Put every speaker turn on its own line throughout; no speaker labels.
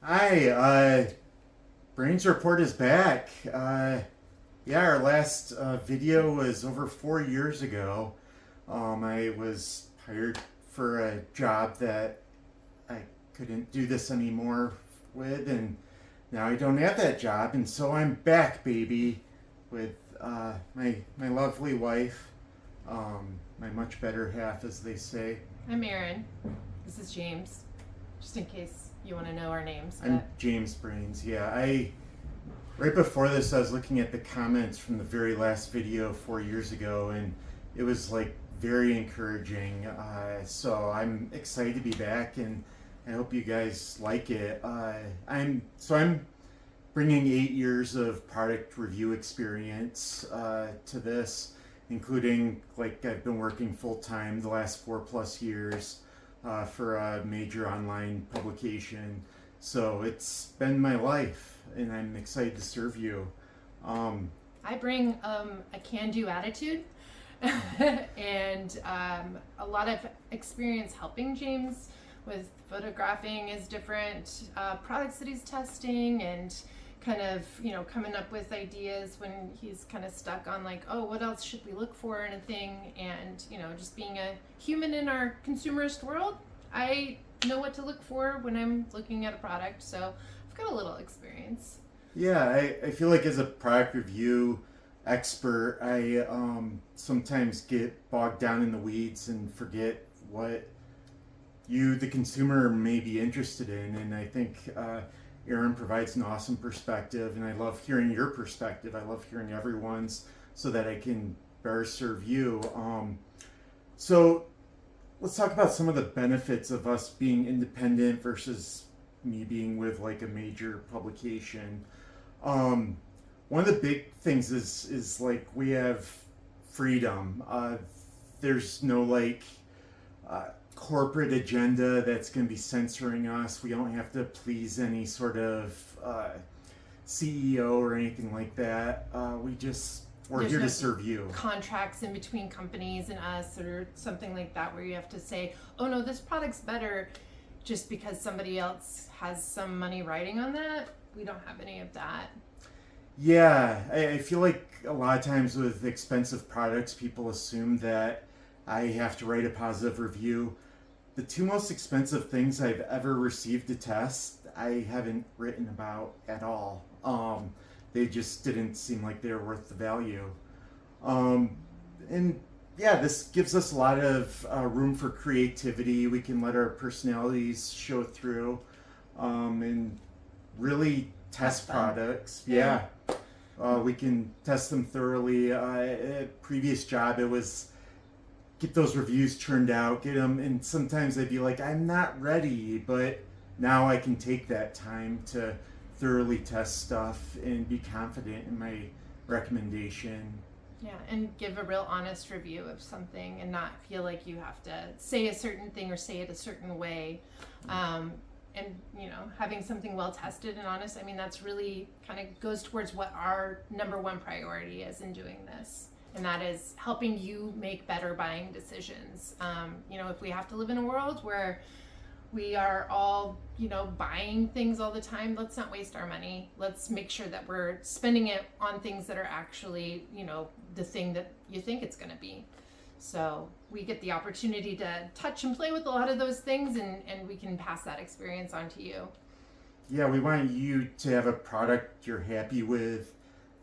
Hi, Brains Report is back. Yeah, our last video was over 4 years ago. I was hired for a job that I couldn't do this anymore with, and now I don't have that job, and so I'm back, baby, with my lovely wife, my much better half, as they say.
I'm Erin. This is James. Just in case you want to know our names.
I'm James Brains. Yeah, I right before this, I was looking at the comments from the very last video 4 years ago, and it was like very encouraging. So I'm excited to be back, and I hope you guys like it. I'm bringing 8 years of product review experience to this, including like I've been working full time the last 4+ years for a major online publication. So it's been my life, and I'm excited to serve you. Um,
I bring a can-do attitude and a lot of experience helping James with photographing his different products that he's testing and kind of coming up with ideas when he's kind of stuck on like, oh, what else should we look for in a thing, and just being a human in our consumerist world, I know what to look for when I'm looking at a product, so I've got a little experience.
yeah, I feel like as a product review expert, I sometimes get bogged down in the weeds and forget what you, the consumer, may be interested in. And I think Erin provides an awesome perspective, and I love hearing your perspective. I love hearing everyone's so that I can better serve you. So let's talk about some of the benefits of us being independent versus me being with like a major publication. Um, One of the big things is like we have freedom. There's no like corporate agenda that's going to be censoring us. We don't have to please any sort of CEO or anything like that. We're
There's
here
no
to serve you.
contracts in between companies and us or something like that where you have to say, oh no, this product's better just because somebody else has some money riding on that. We don't have any of that.
Yeah, I feel like a lot of times with expensive products, people assume that I have to write a positive review. The two most expensive things I've ever received to test, I haven't written about at all. They just didn't seem like they were worth the value. Um, and yeah, this gives us a lot of room for creativity. We can let our personalities show through and really test
Have fun.
products.
Yeah.
Yeah. We can test them thoroughly. At previous job, it was get those reviews churned out, get them, and sometimes I'd be like, I'm not ready, but now I can take that time to thoroughly test stuff and be confident in my recommendation.
Yeah, and give a real honest review of something and not feel like you have to say a certain thing or say it a certain way. Um, and, having something well tested and honest, I mean, that's really kind of goes towards what our number one priority is in doing this. And that is helping you make better buying decisions. If we have to live in a world where we are all buying things all the time, let's not waste our money. Let's make sure that we're spending it on things that are actually the thing that you think it's going to be. So we get the opportunity to touch and play with a lot of those things, and we can pass that experience on to you.
Yeah, we want you to have a product you're happy with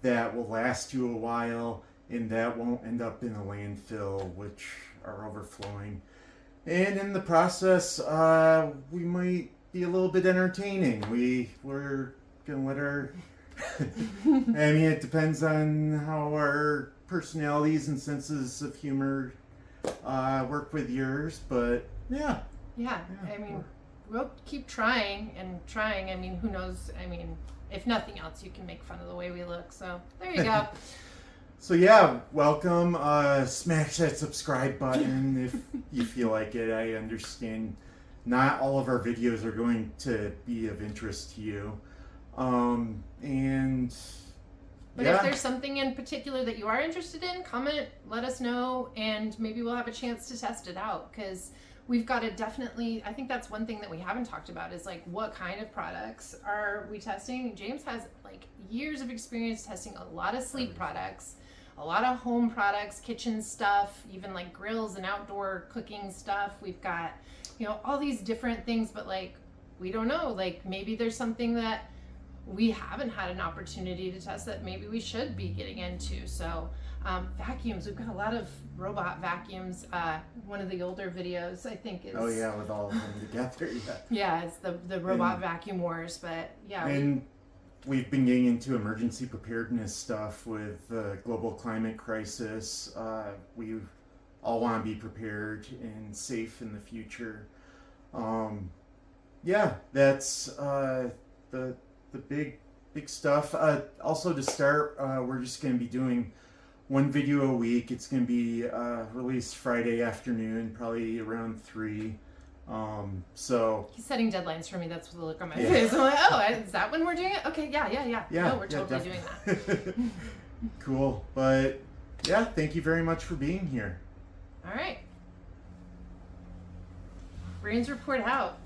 that will last you a while and that won't end up in a landfill, which are overflowing. And in the process, we might be a little bit entertaining. We're gonna let our. I mean, it depends on how our personalities and senses of humor work with yours, but yeah.
Yeah,
Yeah.
I mean, we'll keep trying and trying. I mean, who knows? I mean, if nothing else, you can make fun of the way we look. So there you go.
So yeah, welcome. Smash that subscribe button if you feel like it. I understand not all of our videos are going to be of interest to you. And
But if there's something in particular that you are interested in, comment, let us know, and maybe we'll have a chance to test it out, because we've got to definitely, I think that's one thing that we haven't talked about is like what kind of products are we testing. James has like years of experience testing a lot of sleep products, a lot of home products, kitchen stuff, even like grills and outdoor cooking stuff. We've got, you know, all these different things, but like we don't know, like maybe there's something that we haven't had an opportunity to test that maybe we should be getting into. So vacuums, we've got a lot of robot vacuums. One of the older videos I think is,
oh yeah, with all of them together.
Yeah, it's the robot vacuum wars. But yeah,
and we've been getting into emergency preparedness stuff with the global climate crisis. We all want to be prepared and safe in the future. Yeah, that's the big stuff. Also to start, we're just going to be doing one video a week. It's going to be released Friday afternoon, probably around 3. So
he's setting deadlines for me. That's the look on my face. I'm like, oh, is that when we're doing it? Okay, yeah. No, we're totally doing that.
Cool. But yeah, thank you very much for being here.
All right. Brains report out.